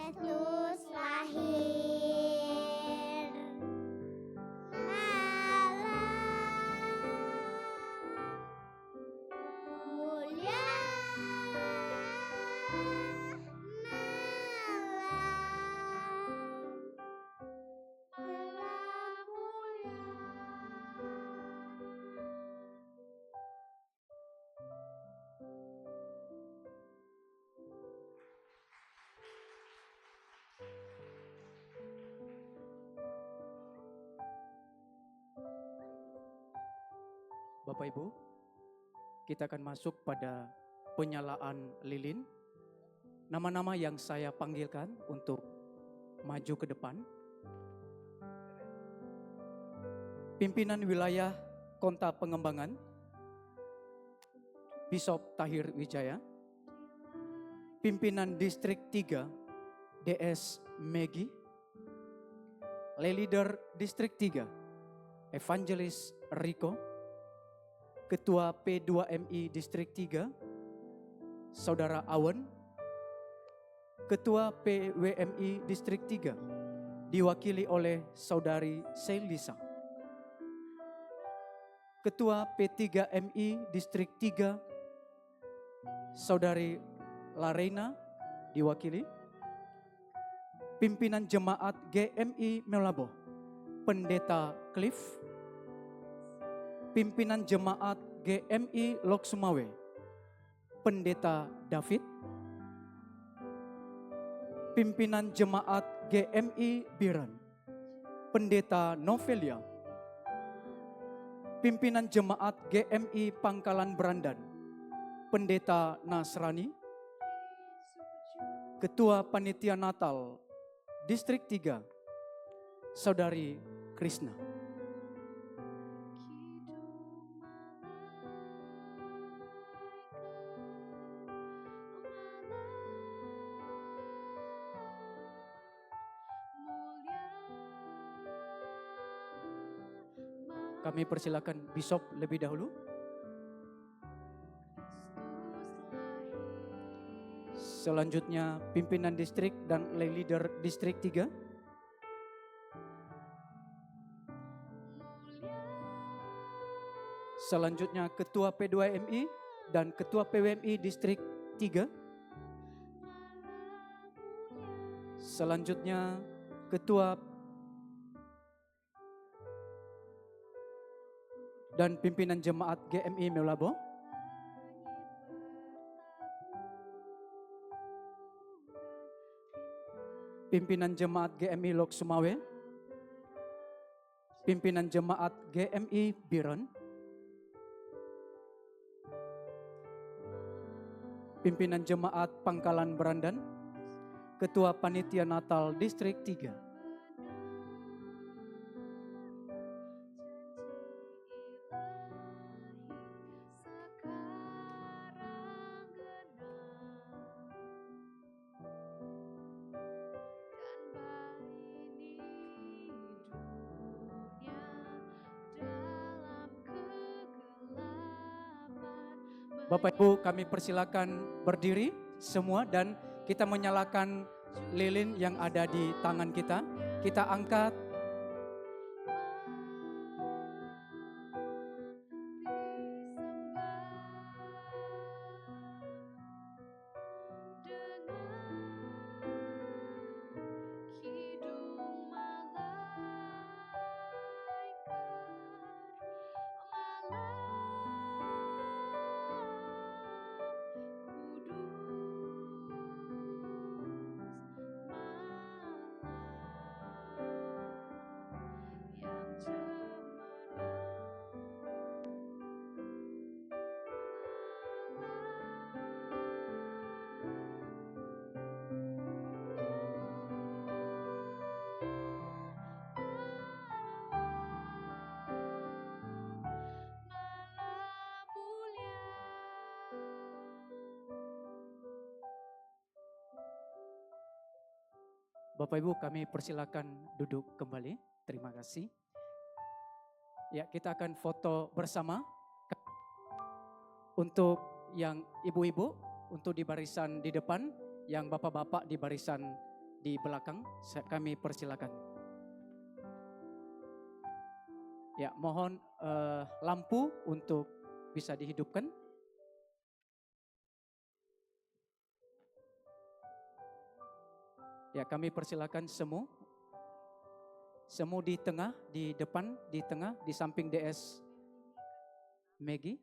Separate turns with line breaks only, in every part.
Yesus lahir. Malam mulia, malam mulia.
Bapak Ibu, kita akan masuk pada penyalaan lilin. Nama-nama yang saya panggilkan untuk maju ke depan. Pimpinan Wilayah Kota Pengembangan, Bishop Tahir Wijaya. Pimpinan Distrik 3, DS Megi. Leader Distrik 3, Evangelis Riko. Ketua P2MI Distrik 3, Saudara Awen. Ketua PWMI Distrik 3, diwakili oleh Saudari Selisa. Ketua P3MI Distrik 3, Saudari Larena, diwakili. Pimpinan Jemaat GMI Melabo, Pendeta Cliff. Pimpinan Jemaat GMI Lok Sumawe, Pendeta David. Pimpinan Jemaat GMI Biran, Pendeta Novelia. Pimpinan Jemaat GMI Pangkalan Berandan, Pendeta Nasrani. Ketua Panitia Natal Distrik 3, Saudari Krishna. Kami persilakan Bishop lebih dahulu. Selanjutnya pimpinan distrik dan leader distrik 3. Selanjutnya ketua P2MI dan ketua PWMI distrik 3. Selanjutnya ketua dan pimpinan jemaat GMI Melabo. Pimpinan jemaat GMI Lok Sumawe. Pimpinan jemaat GMI Biren. Pimpinan jemaat Pangkalan Berandan. Ketua Panitia Natal Distrik 3. Bapak Ibu, kami persilakan berdiri semua dan kita menyalakan lilin yang ada di tangan kita. Kita angkat. Bapak Ibu, kami persilakan duduk kembali. Terima kasih. Ya, kita akan foto bersama. Untuk yang ibu-ibu, untuk di barisan di depan, yang bapak-bapak di barisan di belakang, kami persilakan. Ya, mohon lampu untuk bisa dihidupkan. Ya, kami persilakan semu di tengah, di depan, di tengah, di samping DS Maggie.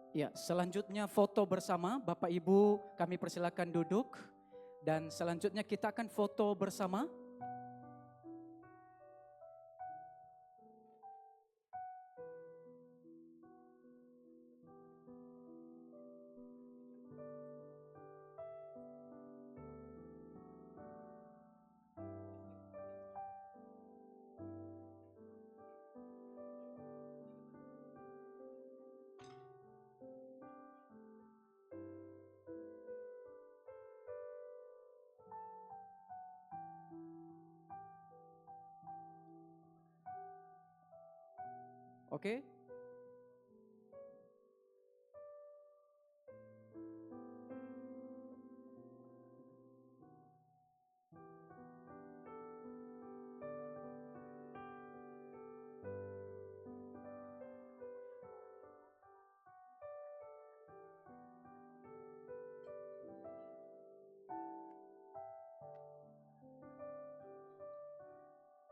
Ya, selanjutnya foto bersama. Bapak Ibu kami persilakan duduk. Dan selanjutnya kita akan foto bersama. Oke.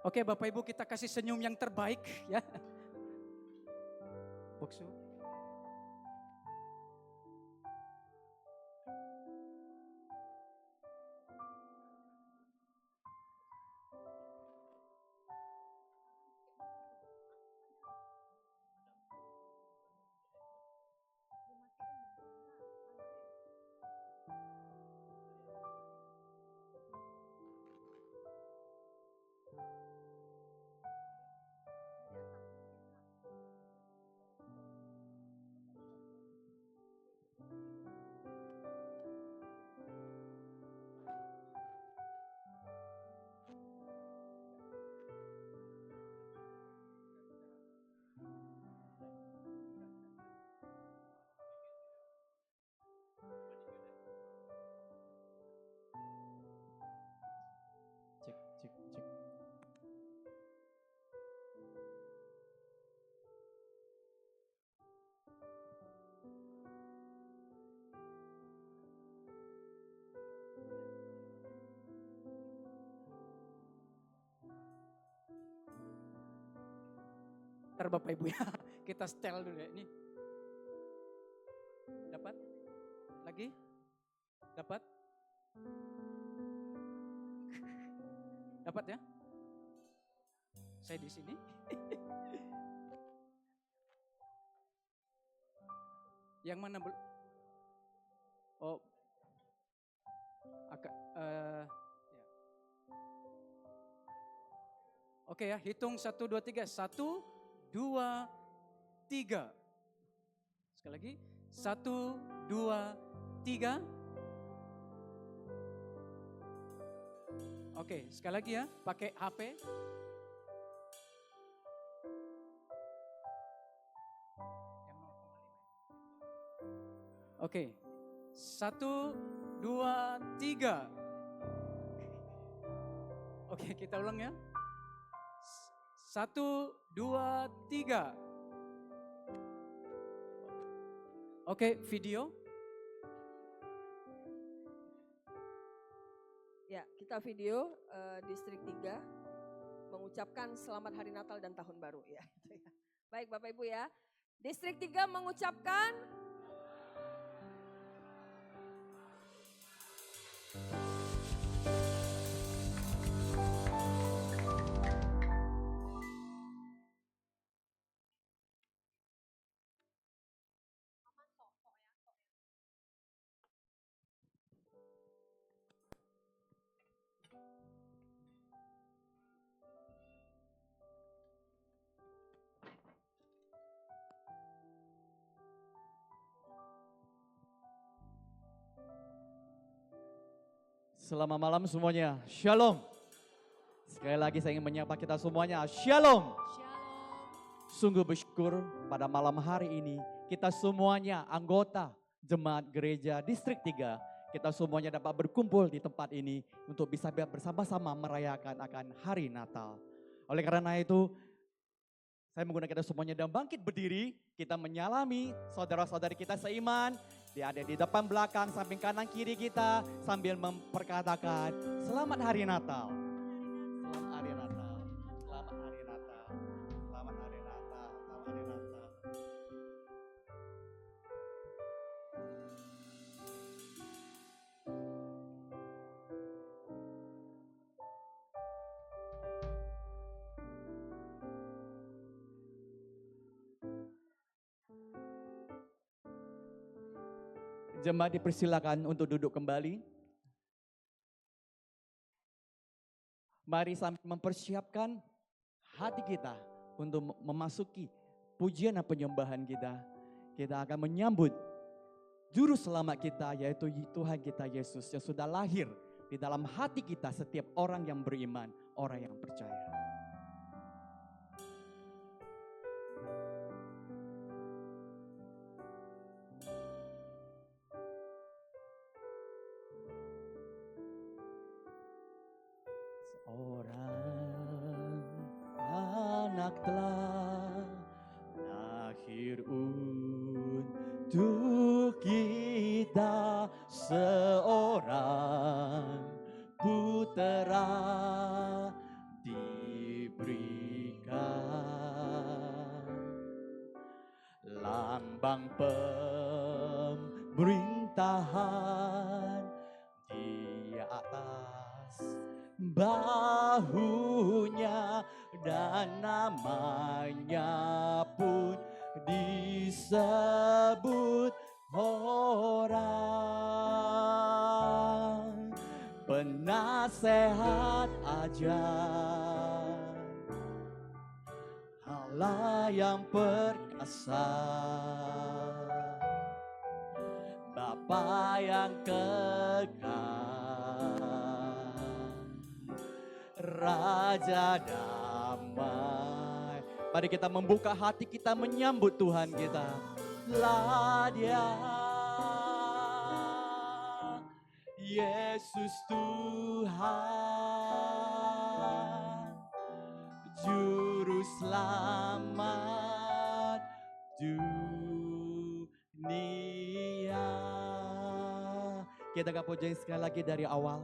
Oke, Bapak Ibu kita kasih senyum yang terbaik ya. Boksu. Cek, cek, cek. Ntar Bapak Ibu ya, kita setel dulu ya. Ini. Dapat? Lagi? Dapat? Dapat ya? Saya di sini. Yang mana belum? Oh, ya. Oke ya, hitung 1, 2, 3. 1, 2, 3. Sekali lagi. 1, 2, 3. Oke, sekali lagi ya, pakai HP. Oke, 1, 2, 3. Oke, kita ulang ya. 1, 2, 3. Oke, video.
Ya, kita video Distrik 3 mengucapkan selamat Hari Natal dan Tahun Baru ya. Baik Bapak Ibu ya. Distrik 3 mengucapkan
Selamat malam semuanya. Shalom. Sekali lagi saya ingin menyapa kita semuanya. Shalom. Sungguh bersyukur pada malam hari ini kita semuanya anggota Jemaat Gereja Distrik 3. Kita semuanya dapat berkumpul di tempat ini untuk bisa bersama-sama merayakan akan hari Natal. Oleh karena itu, saya menggunakan kita semuanya dan bangkit berdiri. Kita menyalami saudara-saudari kita seiman. Dia ada di depan belakang, samping kanan kiri kita sambil memperkatakan selamat hari Natal. Selamat hari Natal. Selamat hari Natal. Selamat hari Natal. Selamat hari Natal. Jemaat dipersilakan untuk duduk kembali. Mari sambil mempersiapkan hati kita untuk memasuki pujian dan penyembahan kita. Kita akan menyambut Juru Selamat kita, yaitu Tuhan kita Yesus yang sudah lahir di dalam hati kita setiap orang yang beriman, orang yang percaya. Seorang anak telah lahir untuk kita, seorang putera diberikan, lambang pemerintahan di atas bahunya, dan namanya pun disebut orang penasehat ajaib, Allah yang perkasa, Bapa yang kekal, Raja damai. Mari kita membuka hati kita menyambut Tuhan kita. Lah Dia, Yesus Tuhan, Juru Selamat dunia. Kita akan pujiin sekali lagi dari awal.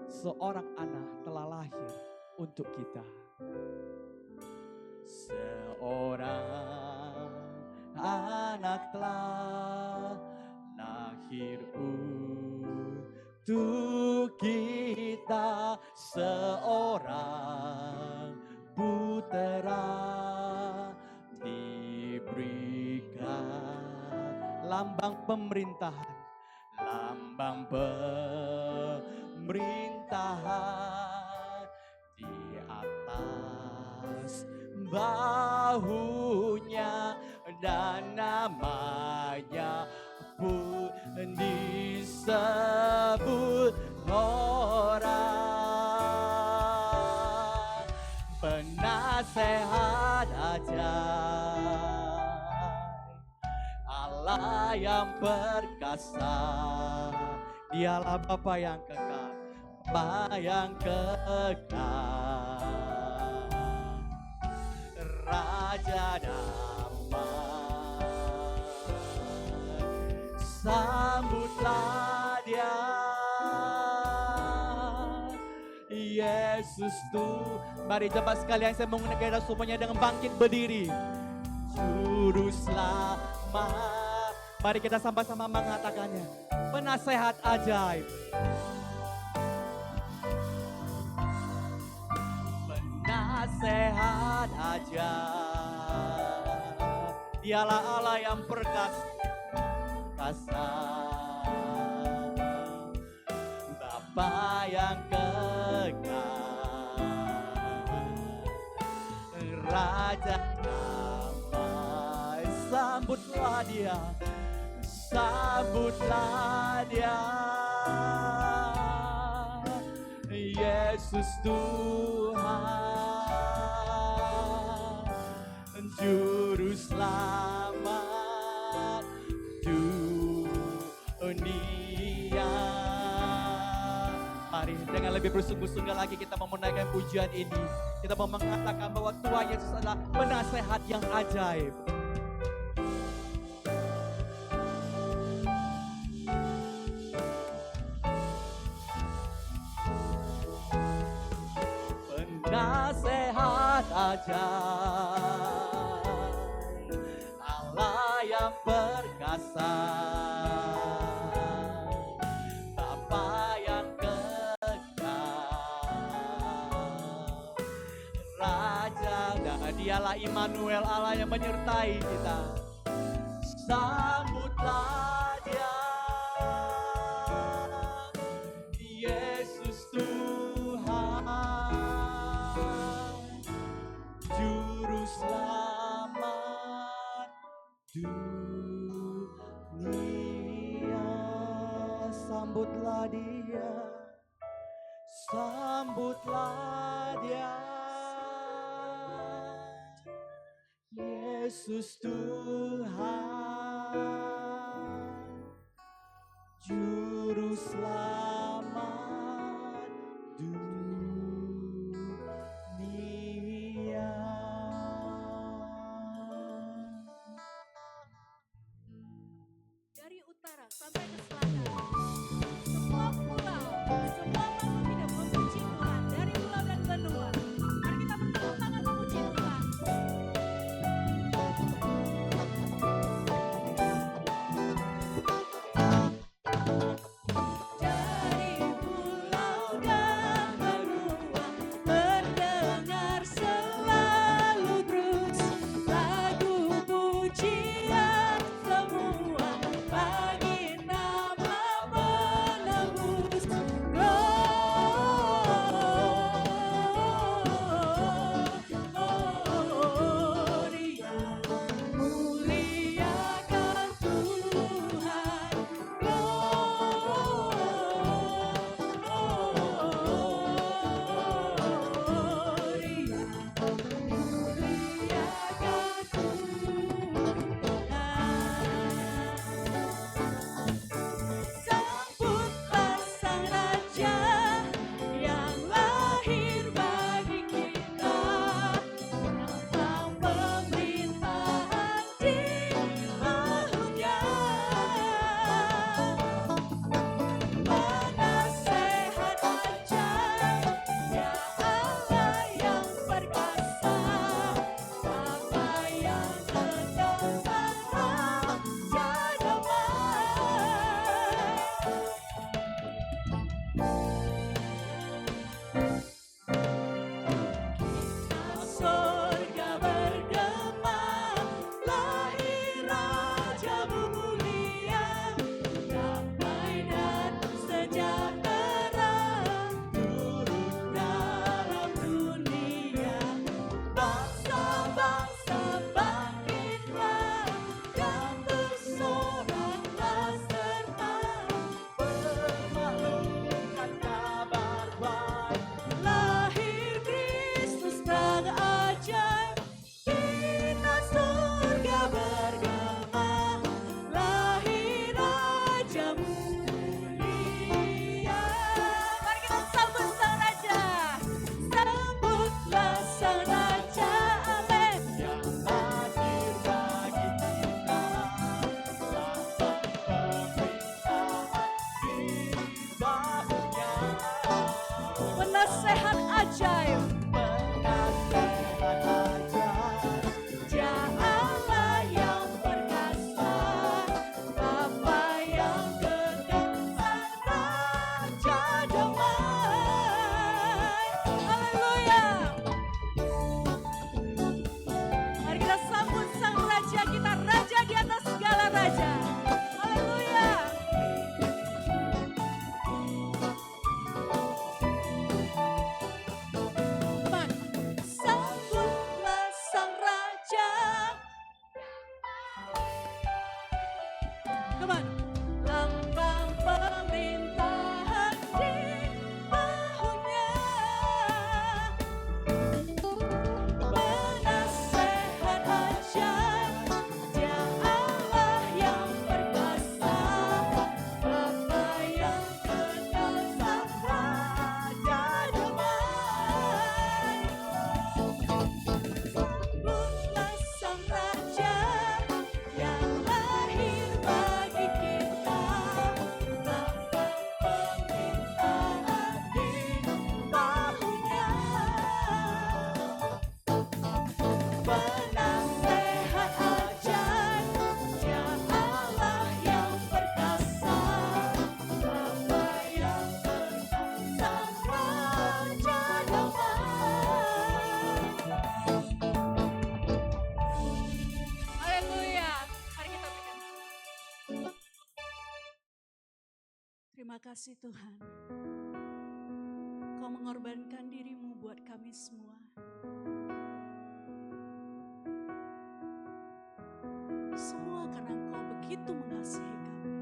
Seorang anak telah lahir untuk kita. Seorang anak telah lahir untuk kita, seorang putera diberikan, lambang pemerintahan, lambang pemerintahan di atas bahunya, dan namanya pun disebut orang penasehat ajaib, Allah yang perkasa. Dialah Bapa yang kekal, Bapa yang kekal, Raja damai. Sambutlah Dia, Yesus Tuhan. Mari jemaat sekalian, saya mengundang kita semuanya dengan bangkit berdiri. Juru Selamat. Mari kita sama-sama mengatakannya. Penasehat ajaib, penasehat ajaib, Dialah Allah yang perkasa, Bapa yang kekal, Raja damai. Sambutlah Dia, sambutlah Dia, Yesus Tuhan, Juru Selamat dunia. Mari dengan lebih bersungguh-sungguh lagi kita memenangkan pujian ini. Kita mau mengatakan bahwa Tuhan Yesus adalah penasehat yang ajaib. Penasehat ajaib, Allah yang perkasa, Bapa yang Raja, dan Dialah Immanuel, Allah yang menyertai kita. Sambutlah Dia, Yesus Tuhan, Juru Selamat dunia. Sambutlah Dia, sambutlah Dia, Yesus Tuhan, Juru Selamat dunia.
Dari utara sampai ke selatan, semua pulau, semua makhluk hidup memuji Tuhan. Dari pulau dan benua, mari kita bertepuk tangan memuji Tuhan. Dari pulau dan benua, terdengar selalu terus lagu pujian semua bagi nama penebus. Gloria, muliakan Tuhan. Gloria, muliakan Tuhan. Sambutlah Sang Raja yang lahir bagi kita, lambang pemerintahan di bahunya. Penasehat ajaib, Ya Allah yang perkasa, Bapa yang kekal sang Raja damai. Surga bergema, lahir Raja mulia, damai dan sejahtera turun dalam dunia. Bangsa-bangsa bangkitlah dan bersoraklah serta
Permalukan kabar baik,
lahir Kristus sang ajaib. Kita surga bergema, lahir Raja mulia. Mari kita sambut Sang Raja. Sambutlah Sang Raja, amin.
yang hadir bagi kita, lambang pemerintahan di bahunya.
Penasehat ajaib,
Penasehat ajaib,
Ya Allah yang perkasa, Bapa yang kekal sang Raja damai. Haleluya. Mari kita sambut Sang Raja kita, Raja di atas segala raja. Haleluya. Teman, sambutlah Sang Raja. Teman, lambang pemerintahan di bahunya. benar sehat ajaib, Dia Allah yang perkasa, Bapa yang perkasa, Raja damai. Haleluya. Mari kita berikan. Terima kasih Tuhan. Kau mengorbankan dirimu buat kami semua. Semua karena Engkau begitu mengasihi kami.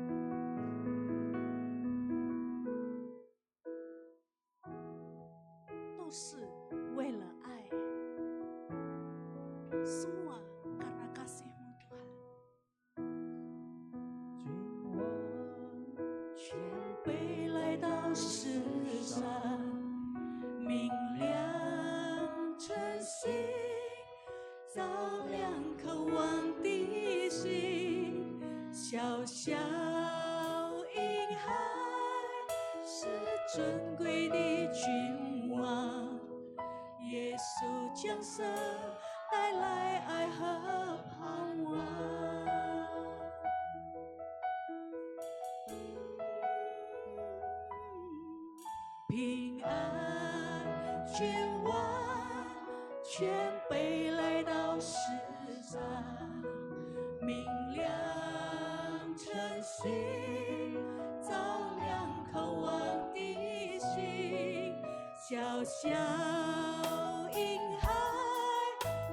Semua karena kasih-Mu Tuhan. 全被来到世上，明亮晨星，照亮渴望的心。小小婴孩是尊贵的君王，耶稣降生带来爱和盼望。平安君王全被来到世上，明亮晨星，照亮渴望的心。小小婴孩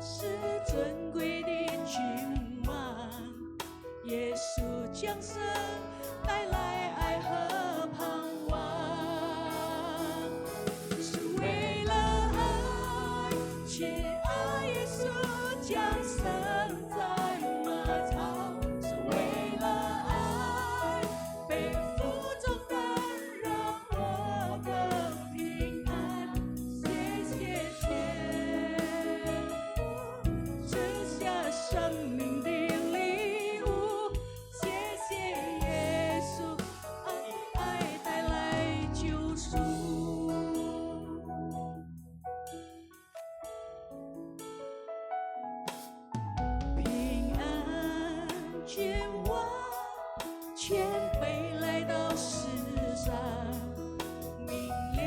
是尊贵的君王，耶稣降生带来爱和盼望。是为了爱，亲爱耶稣降生在马槽，是为了爱，被负重担让我的平安。谢谢天父赐下生命的礼物，谢谢耶稣爱带来救赎。平安君王全被来到世上，明亮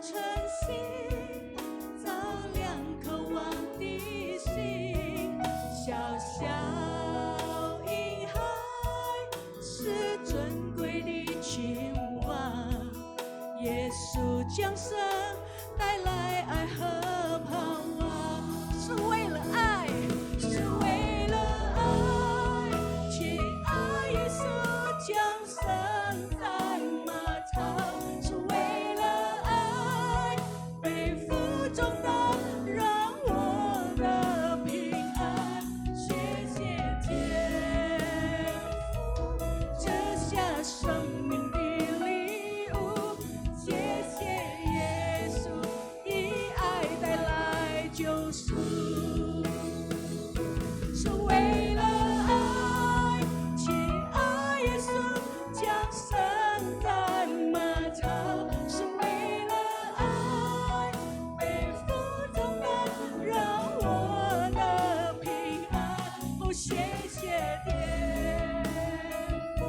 晨星，照亮渴望的心。小小婴孩是尊贵的君王，耶稣降生带来爱和盼望，是为了爱，是为了爱，亲爱耶稣降生在马槽，是为了爱，背负重担让我的平安。谢谢天父赐下生命的礼物，谢谢耶稣以爱带来救赎。是为了爱，亲爱耶稣降生在马槽，是为了爱，背负重担让我的平安。哦，谢谢天父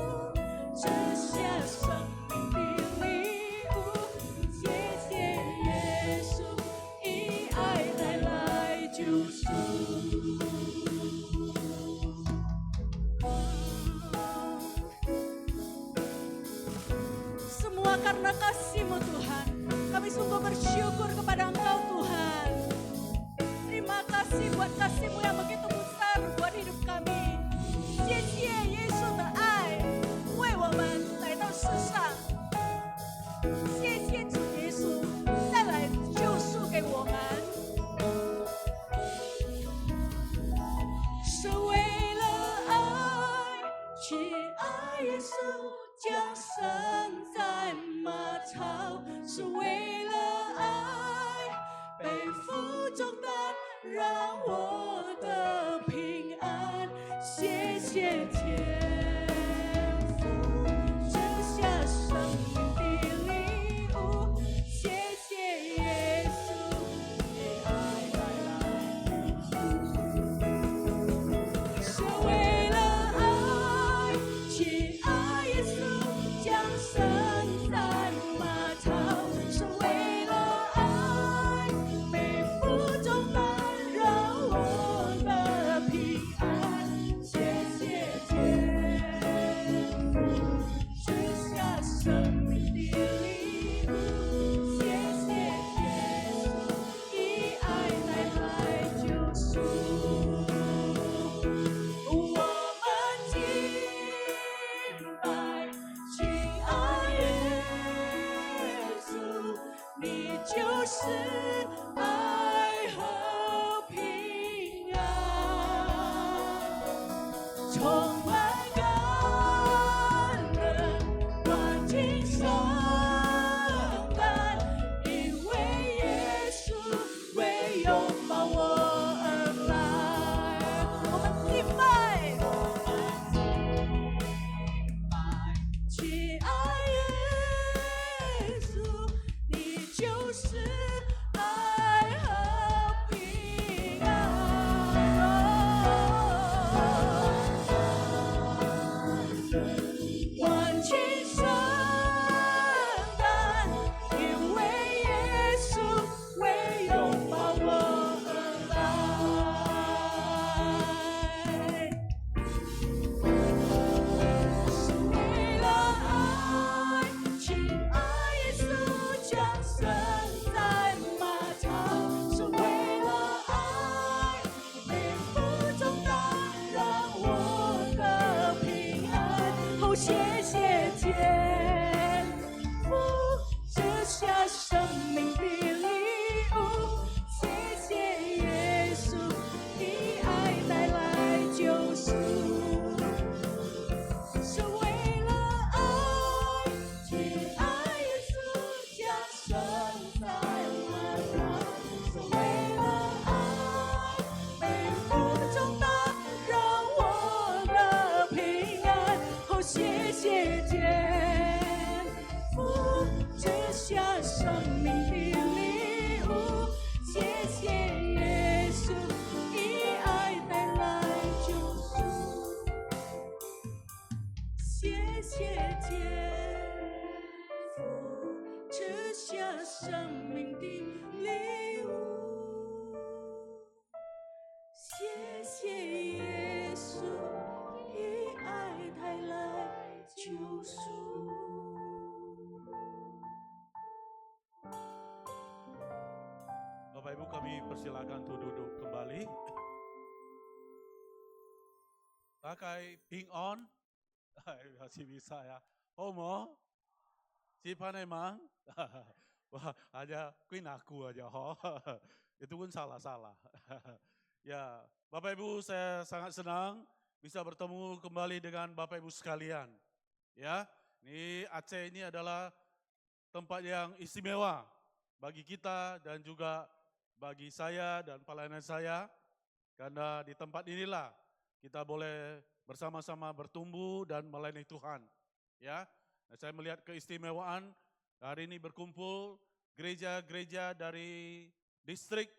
赐下生命的礼物，谢谢耶稣以爱带来救赎。Semua karena kasih-Mu Tuhan, kami sungguh bersyukur kepada Engkau Tuhan. Terima kasih buat kasih-Mu yang begitu besar buat hidup kami. 谢谢耶稣的爱为我们来到世上，谢谢主耶稣带来救赎给我们，是为了爱，亲爱耶稣降生在马槽，是为了爱，充满感恩，关进圣诞，因为耶稣为拥抱我而来。我们敬拜，亲爱耶稣，你就是爱和平安。万庆圣诞，因为耶稣为拥抱我而来。是为了爱，亲爱耶稣降生在马槽，是为了爱，背负重担，让我得平安。哦，谢谢天父赐下生命的礼物，谢谢耶稣的爱带来救赎。是为了爱，亲爱耶稣降生在马槽，是为了爱，背负重担，让我得平安。哦，谢谢天父赐下生命的礼物，谢谢耶稣的爱带来救赎。谢谢天父赐下生命的礼物，谢谢耶稣的爱带来救赎。
Bapak Ibu kami persilakan untuk duduk kembali. Pakai ping on. Masih bisa ya. Homo. Siapa memang? Wah, aja queen aku aja. Itu pun salah-salah. Ya, Bapak Ibu saya sangat senang bisa bertemu kembali dengan Bapak Ibu sekalian. Ya, ini Aceh ini adalah tempat yang istimewa bagi kita dan juga bagi saya dan pelayanan saya, karena di tempat inilah kita boleh bersama-sama bertumbuh dan melayani Tuhan. Ya, nah, saya melihat keistimewaan hari ini berkumpul gereja-gereja dari distrik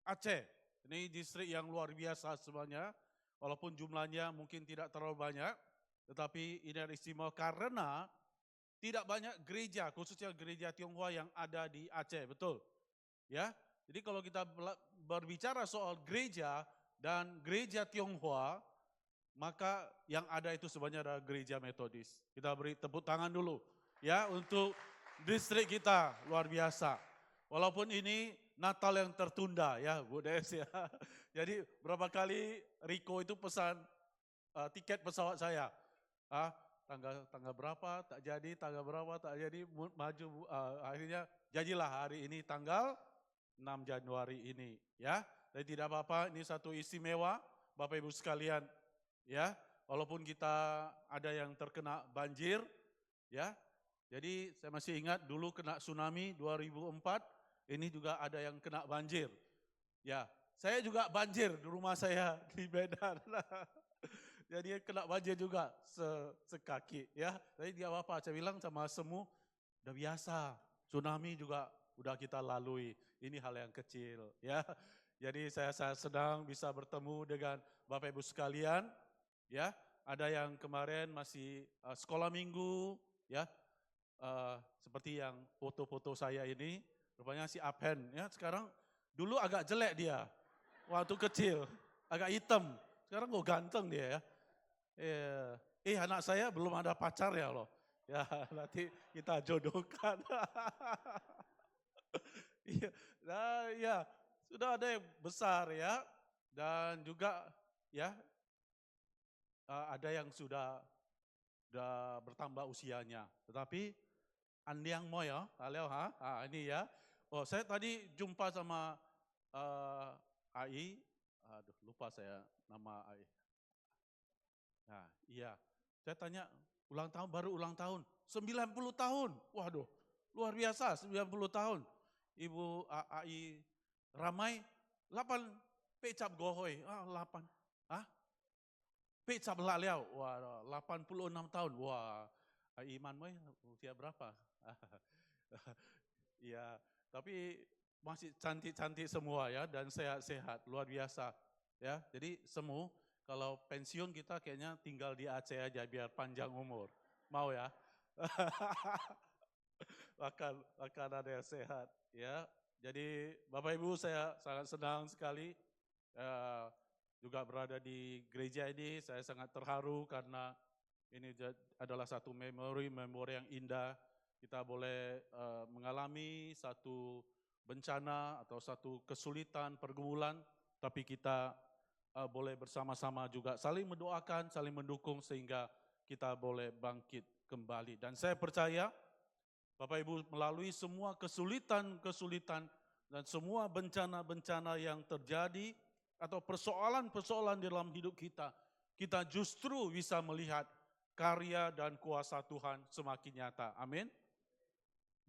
Aceh. Ini distrik yang luar biasa sebenarnya, walaupun jumlahnya mungkin tidak terlalu banyak, tetapi ini adalah istimewa karena tidak banyak gereja, khususnya gereja Tionghoa yang ada di Aceh, betul? Ya, jadi kalau kita berbicara soal gereja dan gereja Tionghoa, maka yang ada itu sebenarnya adalah gereja Metodis. Kita beri tepuk tangan dulu ya untuk distrik kita, luar biasa. Walaupun ini Natal yang tertunda ya Bu Des ya. Jadi berapa kali Riko itu pesan tiket pesawat saya. Tanggal berapa tak jadi, tanggal berapa tak jadi, maju akhirnya jadilah hari ini tanggal 6 Januari ini ya. Jadi tidak apa-apa, ini satu istimewa Bapak Ibu sekalian ya. Walaupun kita ada yang terkena banjir ya. Jadi saya masih ingat dulu kena tsunami 2004, ini juga ada yang kena banjir. Ya, saya juga banjir di rumah saya di Medan. Jadi kena banjir juga sekaki ya. Jadi tidak apa-apa, saya bilang sama semua udah biasa. Tsunami juga udah kita lalui. Ini hal yang kecil ya. Jadi saya sedang bisa bertemu dengan Bapak Ibu sekalian ya. Ada yang kemarin masih sekolah minggu ya. Seperti yang foto-foto saya ini, rupanya si Apen ya. Sekarang dulu agak jelek dia. Waktu kecil agak hitam. Sekarang kok ganteng dia ya. Anak saya belum ada pacar ya loh. Ya nanti kita jodohkan. Ya, sudah ada yang besar ya. Dan juga ya ada yang sudah bertambah usianya. Tetapi Andiang Mo ya, halo ini ya. Oh saya tadi jumpa sama AI, aduh lupa saya nama AI. Nah, iya. Saya tanya, ulang tahun, baru ulang tahun. 90 tahun. Waduh, luar biasa 90 tahun. Ibu AI Ramai, 8 pecap gohoi. 8. Hah? Pecap lah liao. Wah, 86 tahun. Wah, Iman Moy usia berapa? Ya, tapi masih cantik-cantik semua ya dan sehat-sehat, luar biasa. Ya, jadi semu kalau pensiun kita kayaknya tinggal di Aceh aja biar panjang umur. Mau ya? akan ada yang sehat ya. Jadi Bapak Ibu saya sangat senang sekali juga berada di gereja ini. Saya sangat terharu karena ini adalah satu memori yang indah. Kita boleh mengalami satu bencana atau satu kesulitan, pergumulan, tapi kita boleh bersama-sama juga saling mendoakan, saling mendukung sehingga kita boleh bangkit kembali. Dan saya percaya Bapak Ibu melalui semua kesulitan-kesulitan dan semua bencana-bencana yang terjadi atau persoalan-persoalan dalam hidup kita, kita justru bisa melihat karya dan kuasa Tuhan semakin nyata. Amin.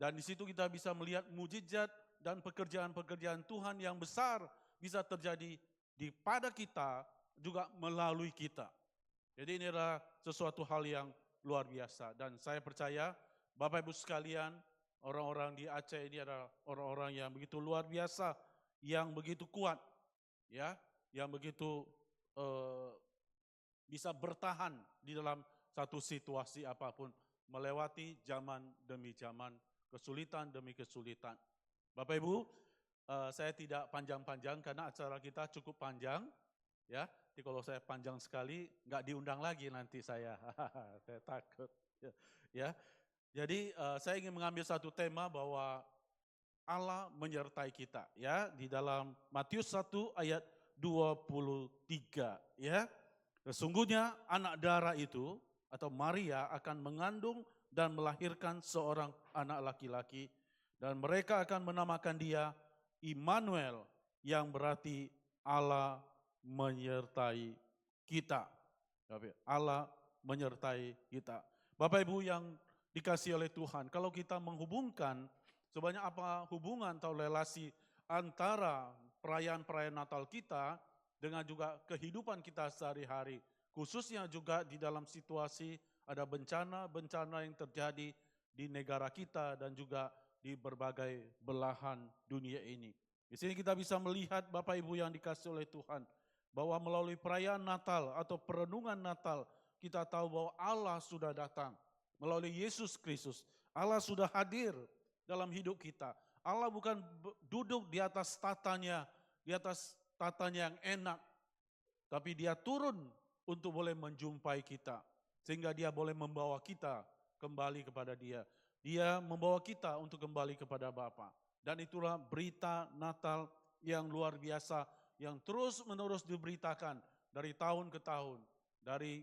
Dan di situ kita bisa melihat mujizat dan pekerjaan-pekerjaan Tuhan yang besar bisa terjadi pada kita juga melalui kita. Jadi ini adalah sesuatu hal yang luar biasa dan saya percaya Bapak Ibu sekalian, orang-orang di Aceh ini adalah orang-orang yang begitu luar biasa, yang begitu kuat, ya, yang begitu bisa bertahan di dalam satu situasi apapun, melewati zaman demi zaman, kesulitan demi kesulitan. Bapak Ibu, saya tidak panjang-panjang karena acara kita cukup panjang, ya. Jadi kalau saya panjang sekali, nggak diundang lagi nanti saya, saya takut, ya. Jadi saya ingin mengambil satu tema bahwa Allah menyertai kita ya di dalam Matius 1 ayat 23 ya. Sesungguhnya anak darah itu atau Maria akan mengandung dan melahirkan seorang anak laki-laki dan mereka akan menamakan dia Immanuel yang berarti Allah menyertai kita. Allah menyertai kita. Bapak Ibu yang dikasih oleh Tuhan. Kalau kita menghubungkan sebanyak apa hubungan atau relasi antara perayaan-perayaan Natal kita dengan juga kehidupan kita sehari-hari. Khususnya juga di dalam situasi ada bencana-bencana yang terjadi di negara kita dan juga di berbagai belahan dunia ini. Di sini kita bisa melihat Bapak Ibu yang dikasih oleh Tuhan bahwa melalui perayaan Natal atau perenungan Natal kita tahu bahwa Allah sudah datang. Melalui Yesus Kristus, Allah sudah hadir dalam hidup kita. Allah bukan duduk di atas tatanya yang enak, tapi dia turun untuk boleh menjumpai kita. Sehingga dia boleh membawa kita kembali kepada dia. Dia membawa kita untuk kembali kepada Bapa. Dan itulah berita Natal yang luar biasa, yang terus menerus diberitakan dari tahun ke tahun. Dari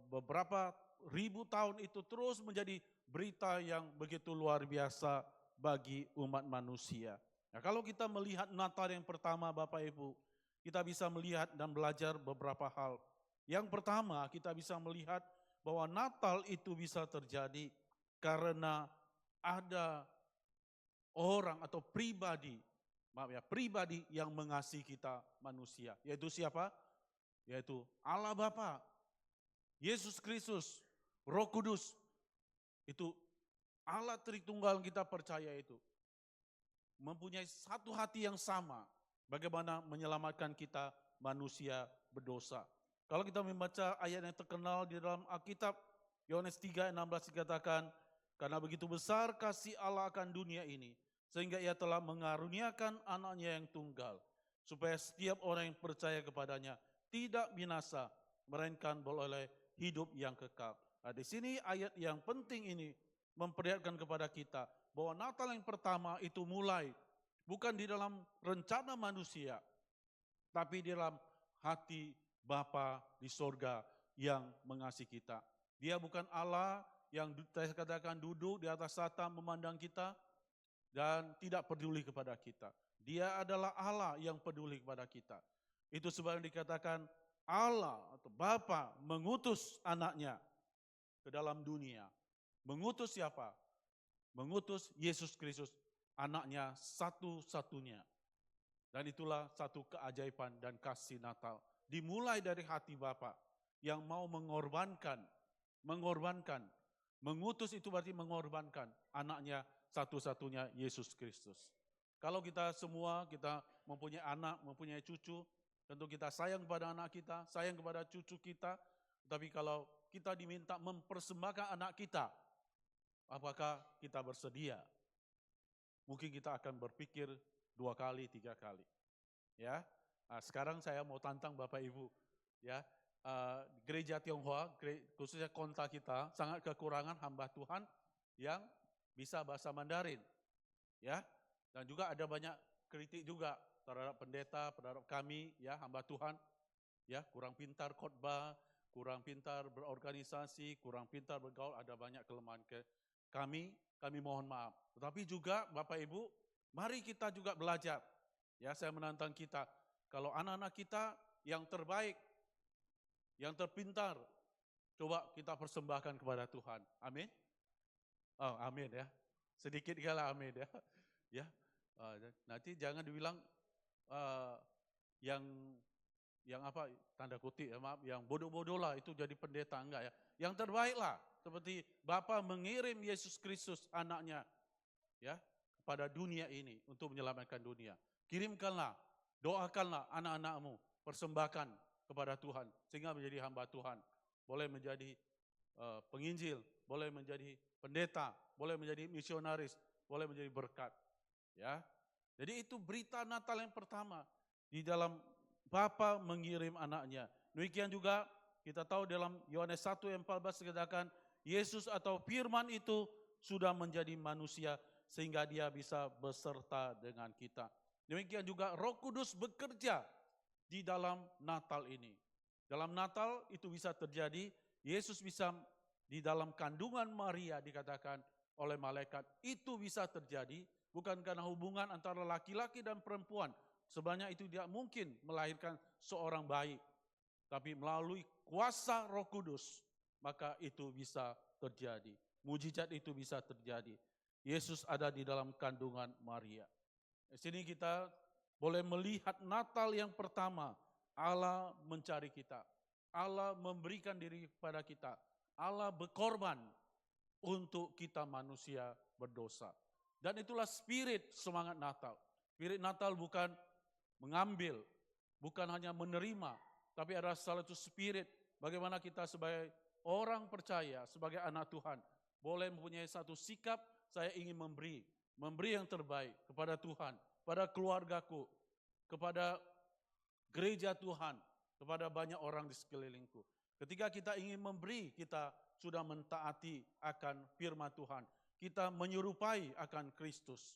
beberapa ribu tahun itu terus menjadi berita yang begitu luar biasa bagi umat manusia. Nah, kalau kita melihat Natal yang pertama Bapak Ibu, kita bisa melihat dan belajar beberapa hal. Yang pertama kita bisa melihat bahwa Natal itu bisa terjadi karena ada orang atau pribadi yang mengasihi kita manusia. Yaitu siapa? Yaitu Allah Bapa, Yesus Kristus, Roh Kudus. Itu Allah Tritunggal kita percaya itu. Mempunyai satu hati yang sama. Bagaimana menyelamatkan kita manusia berdosa. Kalau kita membaca ayat yang terkenal di dalam Alkitab, Yohanes 3:16 dikatakan, karena begitu besar kasih Allah akan dunia ini, sehingga ia telah mengaruniakan anaknya yang tunggal, supaya setiap orang yang percaya kepadanya tidak binasa, melainkan beroleh hidup yang kekal. Nah, di sini ayat yang penting ini memperlihatkan kepada kita bahwa Natal yang pertama itu mulai bukan di dalam rencana manusia, tapi di dalam hati Bapa di sorga yang mengasihi kita. Dia bukan Allah yang saya katakan duduk di atas tahta memandang kita dan tidak peduli kepada kita. Dia adalah Allah yang peduli kepada kita. Itu sebab dikatakan Allah atau Bapa mengutus anaknya ke dalam dunia. Mengutus siapa? Mengutus Yesus Kristus, anaknya satu-satunya. Dan itulah satu keajaiban dan kasih Natal. Dimulai dari hati Bapa yang mau mengorbankan. Mengutus itu berarti mengorbankan anaknya satu-satunya Yesus Kristus. Kalau kita semua, kita mempunyai anak, mempunyai cucu, tentu kita sayang kepada anak kita, sayang kepada cucu kita. Tapi kalau kita diminta mempersembahkan anak kita, apakah kita bersedia? Mungkin kita akan berpikir 2 kali, 3 kali. Ya, sekarang saya mau tantang Bapak Ibu. Ya, gereja Tionghoa, khususnya konta kita, sangat kekurangan hamba Tuhan yang bisa bahasa Mandarin. Ya, dan juga ada banyak kritik juga terhadap pendeta, terhadap kami, ya hamba Tuhan, ya kurang pintar khotbah, kurang pintar berorganisasi, kurang pintar bergaul, ada banyak kelemahan kami mohon maaf. Tetapi juga Bapak Ibu, mari kita juga belajar. Ya, saya menantang kita, kalau anak-anak kita yang terbaik, yang terpintar, coba kita persembahkan kepada Tuhan. Amin. Oh, amin ya. Sedikit kala amin ya. Ya. Nanti jangan dibilang yang apa tanda kutip ya, maaf, yang bodoh-bodoh lah itu jadi pendeta, enggak ya. Yang terbaik lah, seperti Bapa mengirim Yesus Kristus anaknya ya kepada dunia ini untuk menyelamatkan dunia. Kirimkanlah, doakanlah anak-anakmu, persembahkan kepada Tuhan sehingga menjadi hamba Tuhan. Boleh menjadi penginjil, boleh menjadi pendeta, boleh menjadi misionaris, boleh menjadi berkat. Ya. Jadi itu berita Natal yang pertama di dalam Bapa mengirim anaknya. Demikian juga kita tahu dalam Yohanes 1 ayat 14 dikatakan Yesus atau firman itu sudah menjadi manusia sehingga dia bisa beserta dengan kita. Demikian juga Roh Kudus bekerja di dalam Natal ini. Dalam Natal itu bisa terjadi, Yesus bisa di dalam kandungan Maria dikatakan oleh malaikat, itu bisa terjadi bukan karena hubungan antara laki-laki dan perempuan. Sebenarnya itu tidak mungkin melahirkan seorang bayi. Tapi melalui kuasa Roh Kudus, maka itu bisa terjadi. Mujizat itu bisa terjadi. Yesus ada di dalam kandungan Maria. Di sini kita boleh melihat Natal yang pertama, Allah mencari kita. Allah memberikan diri kepada kita. Allah berkorban untuk kita manusia berdosa. Dan itulah spirit semangat Natal. Spirit Natal bukan mengambil, bukan hanya menerima, tapi ada salah satu spirit bagaimana kita sebagai orang percaya, sebagai anak Tuhan, boleh mempunyai satu sikap, saya ingin memberi yang terbaik kepada Tuhan, kepada keluargaku, kepada gereja Tuhan, kepada banyak orang di sekelilingku. Ketika kita ingin memberi, kita sudah mentaati akan firman Tuhan. Kita menyerupai akan Kristus.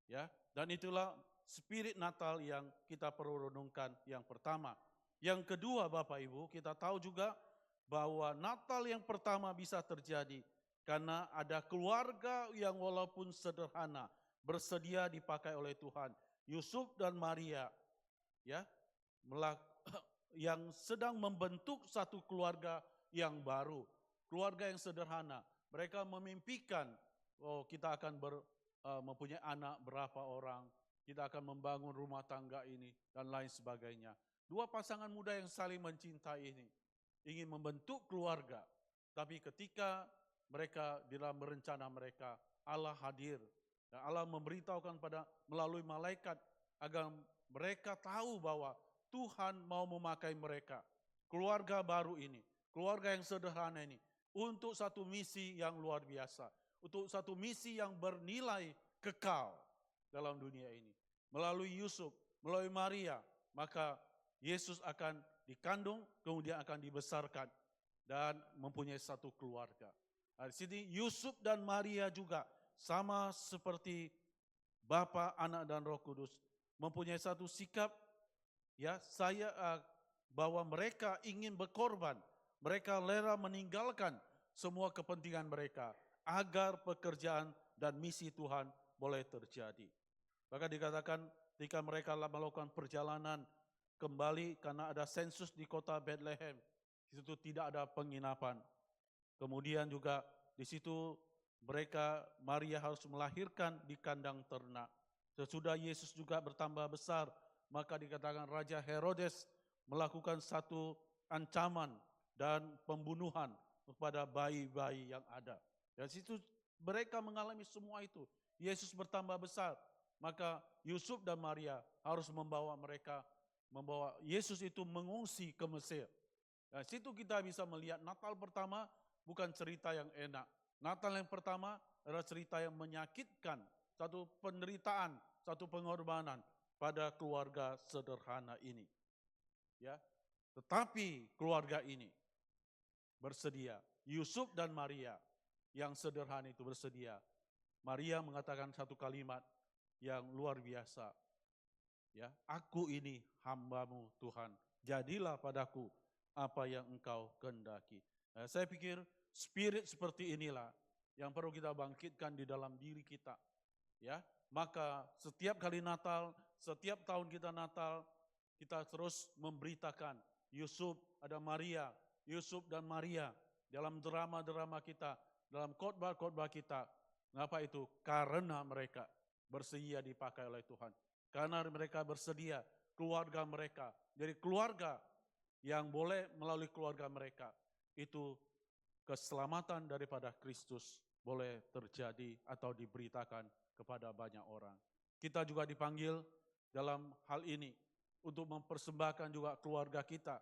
Ya, dan itulah spirit Natal yang kita perlu renungkan yang pertama. Yang kedua Bapak Ibu, kita tahu juga bahwa Natal yang pertama bisa terjadi karena ada keluarga yang walaupun sederhana bersedia dipakai oleh Tuhan. Yusuf dan Maria ya, yang sedang membentuk satu keluarga yang baru, keluarga yang sederhana. Mereka memimpikan, kita akan mempunyai anak berapa orang, kita akan membangun rumah tangga ini, dan lain sebagainya. Dua pasangan muda yang saling mencintai ini, ingin membentuk keluarga. Tapi ketika mereka di dalam rencana mereka, Allah hadir. Dan Allah memberitahukan melalui malaikat, agar mereka tahu bahwa Tuhan mau memakai mereka. Keluarga baru ini, keluarga yang sederhana ini, untuk satu misi yang luar biasa. Untuk satu misi yang bernilai kekal dalam dunia ini. Melalui Yusuf, melalui Maria, maka Yesus akan dikandung, kemudian akan dibesarkan dan mempunyai satu keluarga. Nah, di sini Yusuf dan Maria juga sama seperti Bapa, Anak dan Roh Kudus mempunyai satu sikap ya bahwa mereka ingin berkorban, mereka rela meninggalkan semua kepentingan mereka agar pekerjaan dan misi Tuhan boleh terjadi. Maka dikatakan ketika mereka melakukan perjalanan kembali karena ada sensus di kota Bethlehem. Di situ tidak ada penginapan. Kemudian juga di situ Maria harus melahirkan di kandang ternak. Sesudah Yesus juga bertambah besar, maka dikatakan Raja Herodes melakukan satu ancaman dan pembunuhan kepada bayi-bayi yang ada. Dan situ mereka mengalami semua itu. Yesus bertambah besar, maka Yusuf dan Maria harus membawa Yesus itu mengungsi ke Mesir. Nah, situ kita bisa melihat Natal pertama bukan cerita yang enak. Natal yang pertama adalah cerita yang menyakitkan, satu penderitaan, satu pengorbanan pada keluarga sederhana ini. Ya, tetapi keluarga ini bersedia. Yusuf dan Maria yang sederhana itu bersedia. Maria mengatakan satu kalimat yang luar biasa. Ya, aku ini hamba-Mu Tuhan, jadilah padaku apa yang Engkau kehendaki. Nah, saya pikir spirit seperti inilah yang perlu kita bangkitkan di dalam diri kita. Ya, maka setiap kali Natal, setiap tahun kita Natal, kita terus memberitakan Yusuf, ada Maria, Yusuf dan Maria dalam drama-drama kita, dalam khotbah-khotbah kita. Mengapa itu? Karena mereka bersedia dipakai oleh Tuhan. Karena mereka bersedia, keluarga mereka, jadi keluarga yang boleh melalui keluarga mereka, itu keselamatan daripada Kristus boleh terjadi atau diberitakan kepada banyak orang. Kita juga dipanggil dalam hal ini untuk mempersembahkan juga keluarga kita,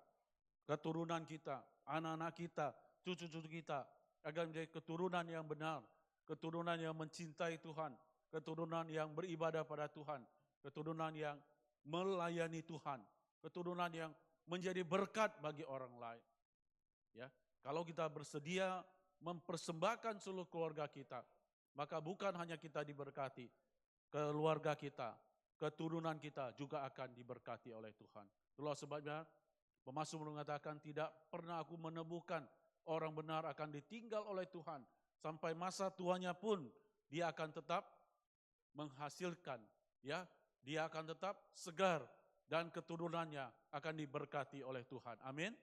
keturunan kita, anak-anak kita, cucu-cucu kita, agar menjadi keturunan yang benar, keturunan yang mencintai Tuhan, keturunan yang beribadah pada Tuhan, keturunan yang melayani Tuhan, keturunan yang menjadi berkat bagi orang lain. Ya, kalau kita bersedia mempersembahkan seluruh keluarga kita, maka bukan hanya kita diberkati, keluarga kita, keturunan kita juga akan diberkati oleh Tuhan. Itulah sebabnya pemazmur mengatakan, tidak pernah aku menemukan orang benar akan ditinggal oleh Tuhan. Sampai masa tuanya pun dia akan tetap menghasilkan, ya, dia akan tetap segar dan keturunannya akan diberkati oleh Tuhan. Amin.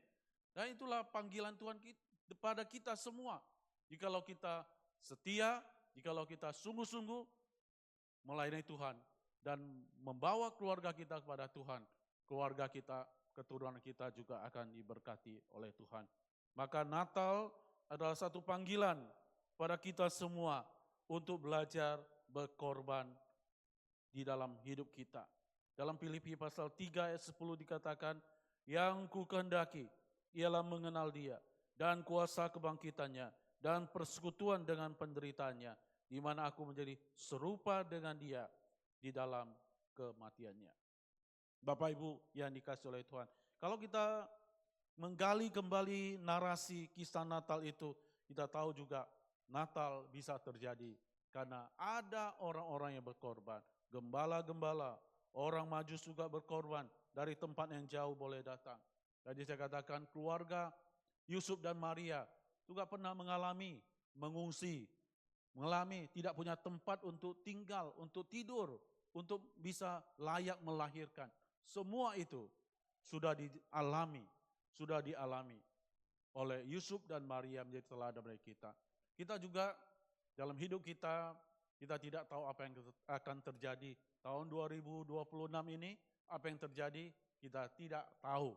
Dan itulah panggilan Tuhan kepada kita semua. Jikalau kita setia, jikalau kita sungguh-sungguh melayani Tuhan dan membawa keluarga kita kepada Tuhan, keluarga kita, keturunan kita juga akan diberkati oleh Tuhan. Maka Natal adalah satu panggilan pada kita semua untuk belajar berkorban di dalam hidup kita. Dalam Filipi pasal 3 ayat 10 dikatakan, yang ku kehendaki ialah mengenal Dia dan kuasa kebangkitannya dan persekutuan dengan penderitaannya, di mana aku menjadi serupa dengan Dia di dalam kematiannya. Bapak Ibu yang dikasihi oleh Tuhan, kalau kita menggali kembali narasi kisah Natal itu, kita tahu juga Natal bisa terjadi karena ada orang-orang yang berkorban, gembala-gembala, orang Majus juga berkorban dari tempat yang jauh boleh datang. Jadi saya katakan keluarga Yusuf dan Maria juga pernah mengungsi, mengalami tidak punya tempat untuk tinggal, untuk tidur, untuk bisa layak melahirkan. Semua itu sudah dialami oleh Yusuf dan Maria menjadi teladan bagi kita. Kita juga dalam hidup kita tidak tahu apa yang akan terjadi. Tahun 2026 ini apa yang terjadi kita tidak tahu.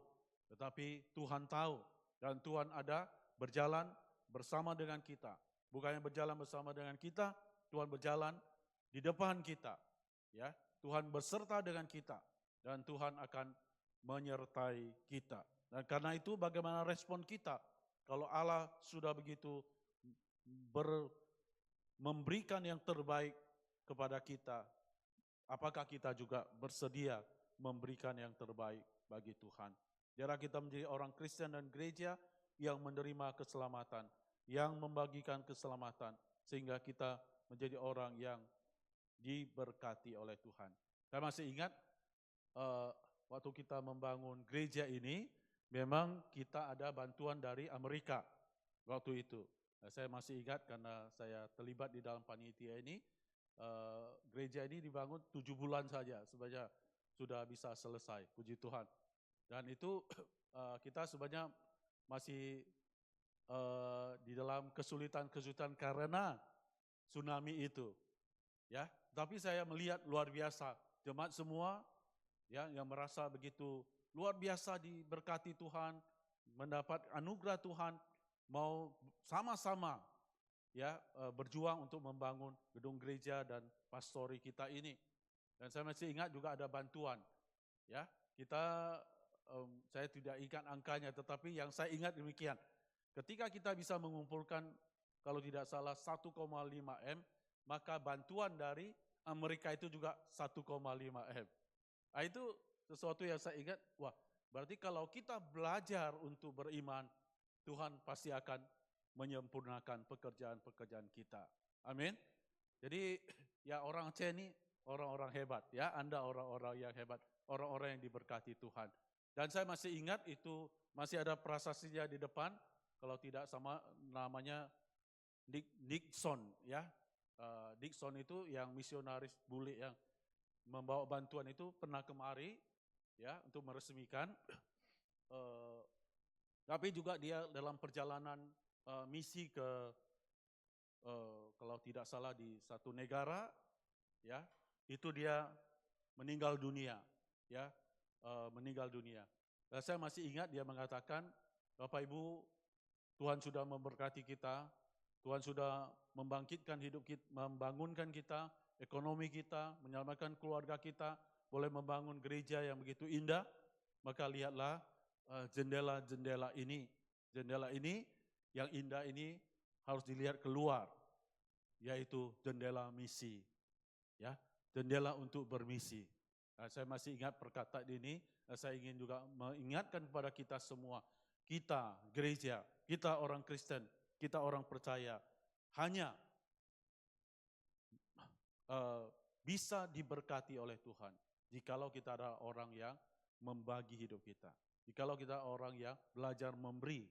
Tetapi Tuhan tahu dan Tuhan ada berjalan bersama dengan kita. Bukannya berjalan bersama dengan kita, Tuhan berjalan di depan kita. Ya, Tuhan berserta dengan kita dan Tuhan akan menyertai kita. Dan karena itu bagaimana respon kita kalau Allah sudah begitu memberikan yang terbaik kepada kita, apakah kita juga bersedia memberikan yang terbaik bagi Tuhan? Biarlah kita menjadi orang Kristen dan gereja yang menerima keselamatan, yang membagikan keselamatan, sehingga kita menjadi orang yang diberkati oleh Tuhan. Saya masih ingat waktu kita membangun gereja ini, memang kita ada bantuan dari Amerika waktu itu. Saya masih ingat karena saya terlibat di dalam panitia ini, gereja ini dibangun 7 bulan saja, sebenarnya sudah bisa selesai, puji Tuhan. Dan itu kita sebenarnya masih di dalam kesulitan-kesulitan karena tsunami itu. Ya, tapi saya melihat luar biasa jemaat semua ya yang merasa begitu luar biasa diberkati Tuhan, mendapat anugerah Tuhan, mau sama-sama ya berjuang untuk membangun gedung gereja dan pastori kita ini. Dan saya masih ingat juga ada bantuan. Ya, kita saya tidak ingat angkanya, tetapi yang saya ingat demikian. Ketika kita bisa mengumpulkan kalau tidak salah 1,5 M, maka bantuan dari Amerika itu juga 1,5 M. Nah, itu sesuatu yang saya ingat, wah berarti kalau kita belajar untuk beriman, Tuhan pasti akan menyempurnakan pekerjaan-pekerjaan kita. Amin. Jadi ya orang Aceh ini orang-orang hebat ya, Anda orang-orang yang hebat, orang-orang yang diberkati Tuhan. Dan saya masih ingat itu masih ada prasasinya di depan, kalau tidak sama namanya Dixon ya. Dixon itu yang misionaris bule yang membawa bantuan itu pernah kemari ya untuk meresmikan. Tapi juga dia dalam perjalanan misi ke kalau tidak salah di satu negara ya, itu dia meninggal dunia ya, meninggal dunia. Dan saya masih ingat dia mengatakan, Bapak Ibu, Tuhan sudah memberkati kita, Tuhan sudah membangkitkan hidup kita, membangunkan kita, ekonomi kita, menyelamatkan keluarga kita, boleh membangun gereja yang begitu indah. Maka lihatlah jendela-jendela ini yang indah ini harus dilihat keluar, yaitu jendela misi, ya, jendela untuk bermisi. Nah, saya masih ingat perkataan ini. Saya ingin juga mengingatkan kepada kita semua, kita gereja, kita orang Kristen, kita orang percaya, hanya bisa diberkati oleh Tuhan jikalau kita ada orang yang membagi hidup kita. Jikalau kita orang yang belajar memberi,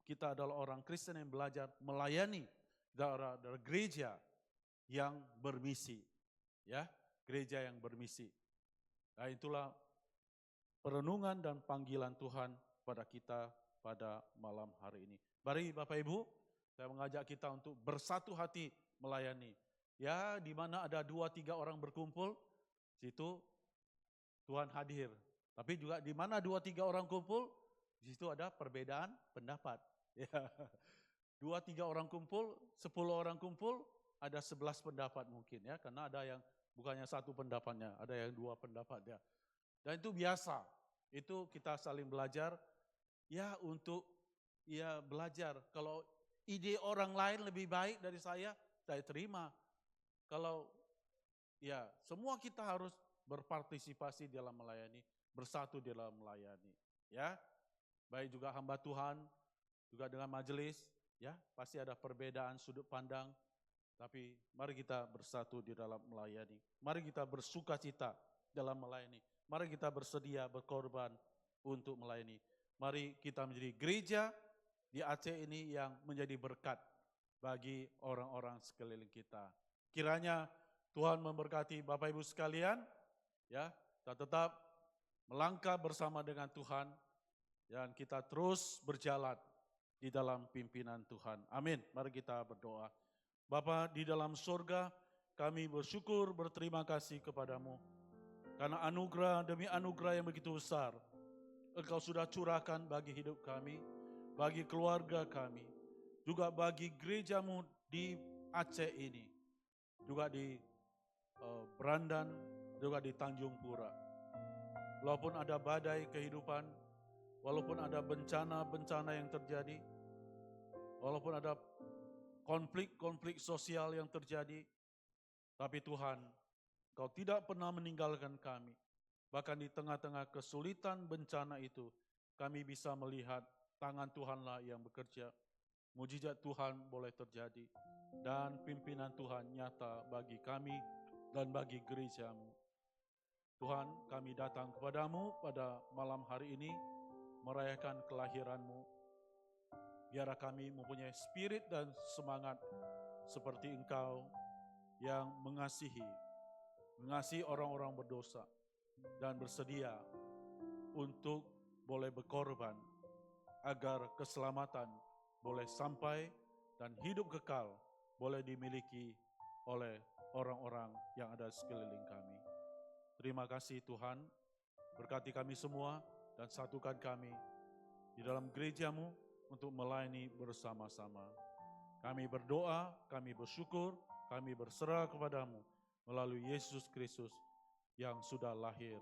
kita adalah orang Kristen yang belajar melayani, kita adalah gereja yang bermisi, ya, gereja yang bermisi. Nah, itulah perenungan dan panggilan Tuhan pada kita pada malam hari ini. Mari Bapak Ibu, saya mengajak kita untuk bersatu hati melayani. Ya, di mana ada 2-3 orang berkumpul, situ Tuhan hadir. Tapi juga di mana 2-3 orang kumpul, di situ ada perbedaan pendapat. Ya. 2-3 orang kumpul, 10 orang kumpul, ada 11 pendapat mungkin ya, karena ada yang bukannya satu pendapatnya, ada yang 2 pendapatnya. Dan itu biasa. Itu kita saling belajar ya, untuk ya belajar. Kalau ide orang lain lebih baik dari saya terima. Kalau ya semua kita harus berpartisipasi dalam melayani, bersatu dalam melayani, ya. Baik juga hamba Tuhan, juga dengan majelis, ya, pasti ada perbedaan sudut pandang, tapi mari kita bersatu di dalam melayani. Mari kita bersukacita dalam melayani. Mari kita bersedia berkorban untuk melayani. Mari kita menjadi gereja di Aceh ini yang menjadi berkat bagi orang-orang sekeliling kita. Kiranya Tuhan memberkati Bapak Ibu sekalian, ya, kita tetap melangkah bersama dengan Tuhan dan kita terus berjalan di dalam pimpinan Tuhan. Amin. Mari kita berdoa. Bapa di dalam surga, kami bersyukur, berterima kasih kepadamu karena anugerah demi anugerah yang begitu besar Engkau sudah curahkan bagi hidup kami, bagi keluarga kami, juga bagi gerejamu di Aceh ini, juga di Berandan, juga di Tanjung Pura. Walaupun ada badai kehidupan, walaupun ada bencana-bencana yang terjadi, walaupun ada konflik-konflik sosial yang terjadi, tapi Tuhan, Kau tidak pernah meninggalkan kami. Bahkan di tengah-tengah kesulitan bencana itu, kami bisa melihat tangan Tuhanlah yang bekerja. Mujizat Tuhan boleh terjadi. Dan pimpinan Tuhan nyata bagi kami dan bagi gerejamu. Tuhan, kami datang kepadamu pada malam hari ini, merayakan kelahiranmu. Biar kami mempunyai spirit dan semangat seperti Engkau yang mengasihi orang-orang berdosa, dan bersedia untuk boleh berkorban agar keselamatan boleh sampai dan hidup kekal boleh dimiliki oleh orang-orang yang ada sekeliling kami. Terima kasih Tuhan, berkati kami semua dan satukan kami di dalam gereja-Mu untuk melayani bersama-sama. Kami berdoa, kami bersyukur, kami berserah kepadamu melalui Yesus Kristus yang sudah lahir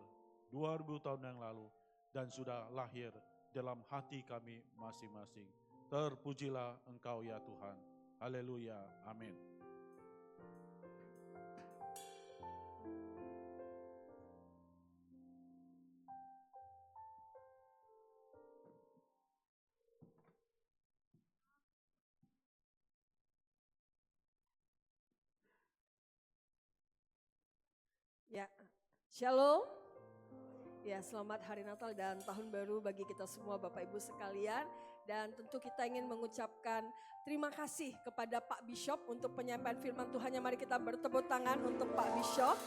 2000 tahun yang lalu dan sudah lahir dalam hati kami masing-masing. Terpujilah Engkau ya Tuhan. Haleluya. Amin.
Ya, Shalom. Ya, selamat hari Natal dan Tahun Baru bagi kita semua Bapak Ibu sekalian. Dan tentu kita ingin mengucapkan terima kasih kepada Pak Bishop untuk penyampaian firman Tuhannya. Mari kita bertepuk tangan untuk Pak Bishop.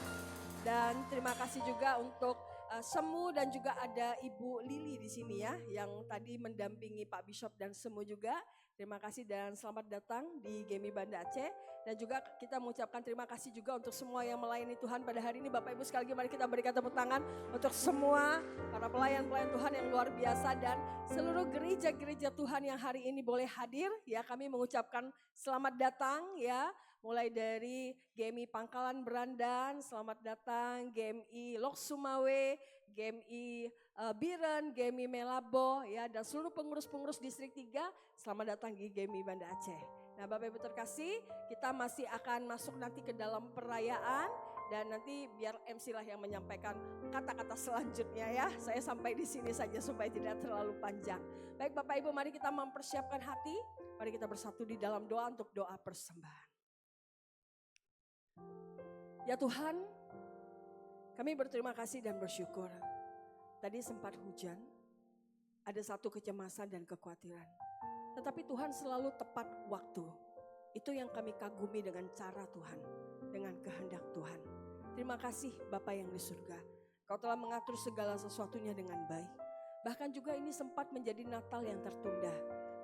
Dan terima kasih juga untuk Semu dan juga ada Ibu Lili di sini ya, yang tadi mendampingi Pak Bishop dan Semu juga. Terima kasih dan selamat datang di GEMI Banda Aceh. Dan juga kita mengucapkan terima kasih juga untuk semua yang melayani Tuhan pada hari ini. Bapak Ibu sekali lagi mari kita berikan tepuk tangan untuk semua para pelayan-pelayan Tuhan yang luar biasa. Dan seluruh gereja-gereja Tuhan yang hari ini boleh hadir. Ya, kami mengucapkan selamat datang ya. Mulai dari GMI Pangkalan Berandan, selamat datang GMI Lok Sumawe, GMI Biren, GMI Melabo, ya, dan seluruh pengurus-pengurus distrik 3, selamat datang di GMI Banda Aceh. Nah Bapak Ibu terkasih, kita masih akan masuk nanti ke dalam perayaan dan nanti biar MC lah yang menyampaikan kata-kata selanjutnya ya. Saya sampai di sini saja supaya tidak terlalu panjang. Baik Bapak Ibu, mari kita mempersiapkan hati, mari kita bersatu di dalam doa untuk doa persembahan. Ya Tuhan, kami berterima kasih dan bersyukur. Tadi sempat hujan, ada satu kecemasan dan kekhawatiran. Tetapi Tuhan selalu tepat waktu. Itu yang kami kagumi dengan cara Tuhan, dengan kehendak Tuhan. Terima kasih Bapa yang di surga. Kau telah mengatur segala sesuatunya dengan baik. Bahkan juga ini sempat menjadi Natal yang tertunda.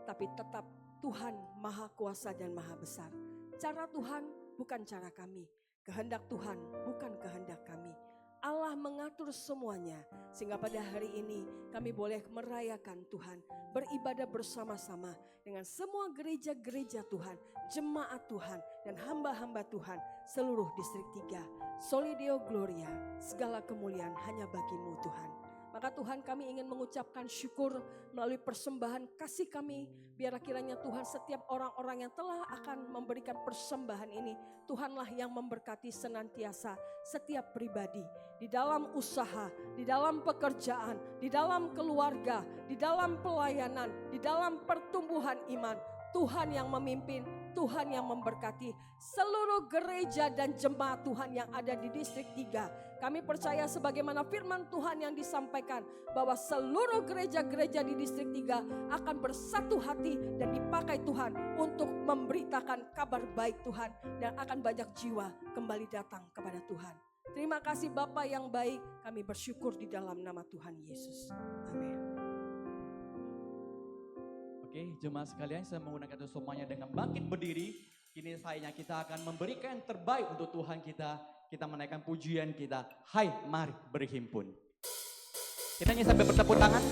Tapi tetap Tuhan Maha Kuasa dan Maha Besar. Cara Tuhan bukan cara kami. Kehendak Tuhan bukan kehendak kami. Allah mengatur semuanya sehingga pada hari ini kami boleh merayakan Tuhan, beribadah bersama-sama dengan semua gereja-gereja Tuhan, jemaat Tuhan dan hamba-hamba Tuhan seluruh distrik 3. Soli Deo Gloria, segala kemuliaan hanya bagi-Mu Tuhan. Maka Tuhan kami ingin mengucapkan syukur melalui persembahan kasih kami. Biar kiranya Tuhan setiap orang-orang yang telah akan memberikan persembahan ini, Tuhanlah yang memberkati senantiasa setiap pribadi. Di dalam usaha, di dalam pekerjaan, di dalam keluarga, di dalam pelayanan, di dalam pertumbuhan iman. Tuhan yang memimpin, Tuhan yang memberkati seluruh gereja dan jemaat Tuhan yang ada di distrik 3. Kami percaya sebagaimana firman Tuhan yang disampaikan bahwa seluruh gereja-gereja di distrik 3 akan bersatu hati dan dipakai Tuhan untuk memberitakan kabar baik Tuhan dan akan banyak jiwa kembali datang kepada Tuhan. Terima kasih Bapa yang baik, kami bersyukur di dalam nama Tuhan Yesus. Amin.
Oke, jemaat sekalian, saya menggunakan itu semuanya dengan bangkit berdiri. Kini saatnya kita akan memberikan yang terbaik untuk Tuhan kita. Kita menaikkan pujian kita. Hai, mari berhimpun. Kita nyanyi sampai bertepuk tangan.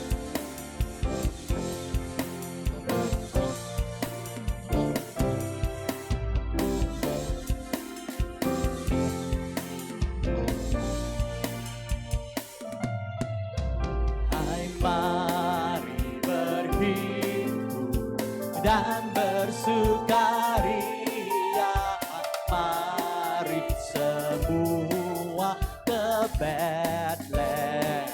Hai, mari berhimpun dan bersukaria. Mari semua ke Bethlehem.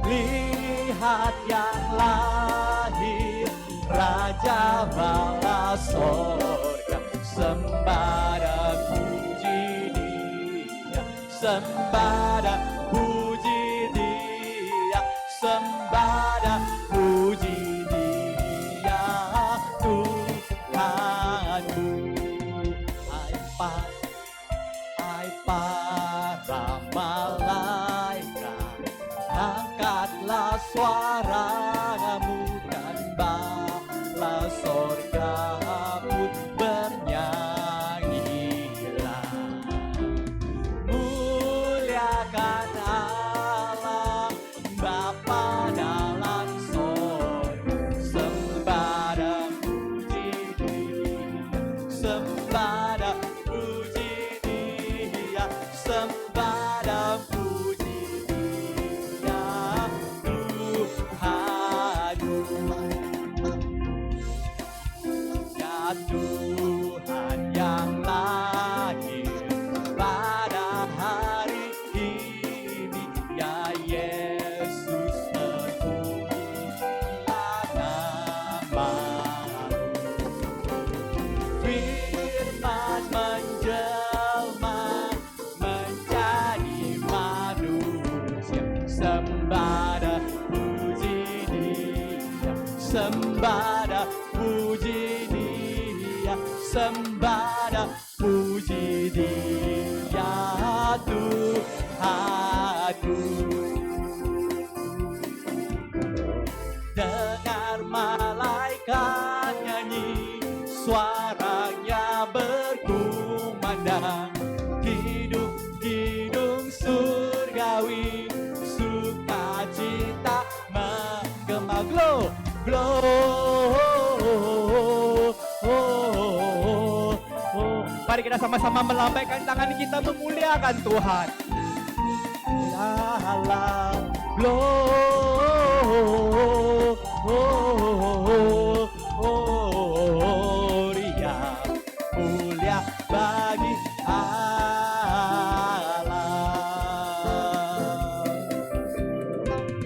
Lihat yang lahir, Raja bala sorga. Sembah dan puji Dia, sembah dan puji Dia, sembah dan puji Dia, Tuhanmu. Hai para malaikat suaramu dan bala sorga pun bernyanyilah. Muliakan Allah Bapa dalam sorga, sembah dan puji Dia, sembah dan puji Dia, sembah dan puji Dia, Tuhan yang lahir pada hari ini, ya Yesus terpujilah namamu. Firman menjelma menjadi manusia, sembah dan puji Dia, sembah dan puji Dia, sembah dan puji Dia, Tuhanku. Dengar malaikat nyanyi, suaranya berkumandang, hidung surgawi, sukacita menggema. Mari kita sama-sama melambaikan tangan kita memuliakan Tuhan. Allah, gloria, mulia bagi Allah.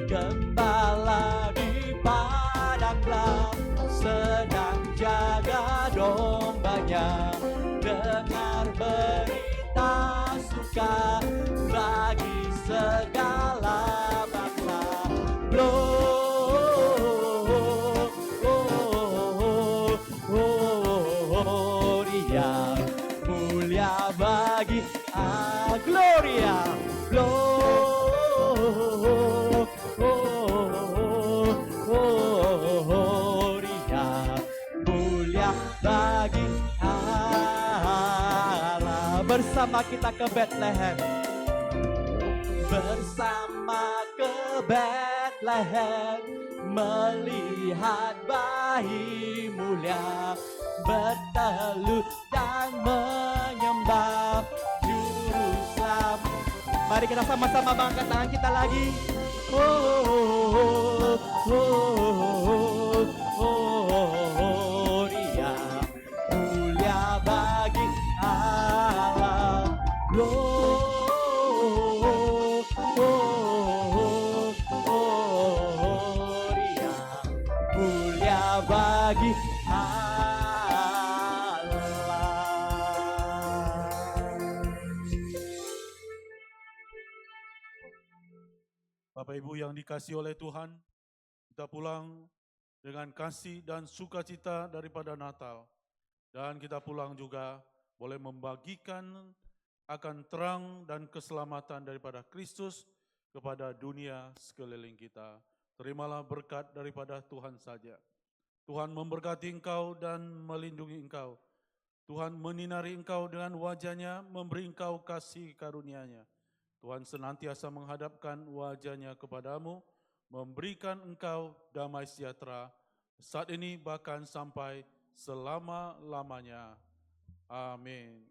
Gembala di padang gelap sedang jaga dombanya, dengar berita suka bagi segala bangsa. Gloria, mulia bagi Gloria, Gloria, mulia bagi Allah. Bersama kita ke Bethlehem, bersama ke Bethlehem, melihat bayi mulia bertelut dan menyembah Juru Selamat. Mari kita sama-sama mengangkat tangan kita lagi. Gloria, mulia bagi Allah. Gloria, mulia bagi
Bapak Ibu yang dikasihi oleh Tuhan, kita pulang dengan kasih dan sukacita daripada Natal. Dan kita pulang juga boleh membagikan akan terang dan keselamatan daripada Kristus kepada dunia sekeliling kita. Terimalah berkat daripada Tuhan saja. Tuhan memberkati engkau dan melindungi engkau. Tuhan menyinari engkau dengan wajah-Nya, memberi engkau kasih karunia-Nya. Tuhan senantiasa menghadapkan wajah-Nya kepadamu, memberikan engkau damai sejahtera, saat ini bahkan sampai selama-lamanya. Amin.